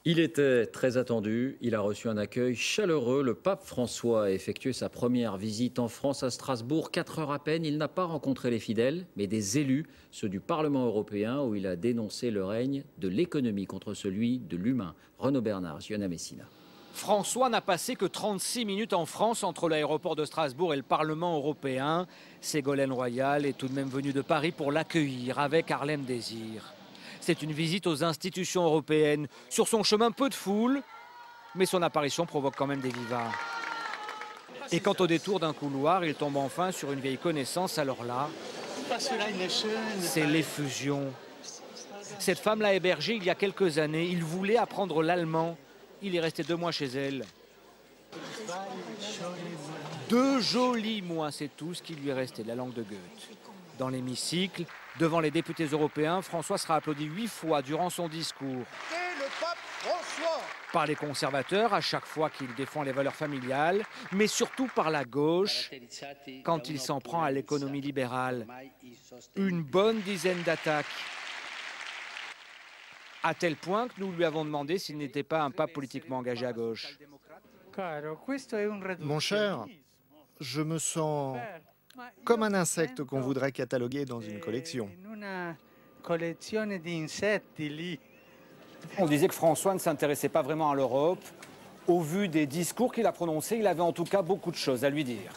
Il était très attendu, il a reçu un accueil chaleureux. Le pape François a effectué sa première visite en France à Strasbourg. 4 heures à peine, il n'a pas rencontré les fidèles, mais des élus, ceux du Parlement européen, où il a dénoncé le règne de l'économie contre celui de l'humain. Renaud Bernard, Yona Messina. François n'a passé que 36 minutes en France entre l'aéroport de Strasbourg et le Parlement européen. Ségolène Royal est tout de même venue de Paris pour l'accueillir avec Harlem Désir. C'est une visite aux institutions européennes. Sur son chemin, peu de foule, mais son apparition provoque quand même des vivards. Et quand au détour d'un couloir, il tombe enfin sur une vieille connaissance, alors là, c'est l'effusion. Cette femme l'a hébergé il y a quelques années. Il voulait apprendre l'allemand. Il est resté 2 mois chez elle. 2 jolis mois, c'est tout ce qui lui est resté de la langue de Goethe. Dans l'hémicycle, devant les députés européens, François sera applaudi 8 fois durant son discours. Et le pape François. Par les conservateurs, à chaque fois qu'il défend les valeurs familiales, mais surtout par la gauche, quand il s'en prend à l'économie libérale. Une bonne dizaine d'attaques. À tel point que nous lui avons demandé s'il n'était pas un pape politiquement engagé à gauche. Mon cher, je me sens comme un insecte qu'on voudrait cataloguer dans une collection. On disait que François ne s'intéressait pas vraiment à l'Europe. Au vu des discours qu'il a prononcés, il avait en tout cas beaucoup de choses à lui dire.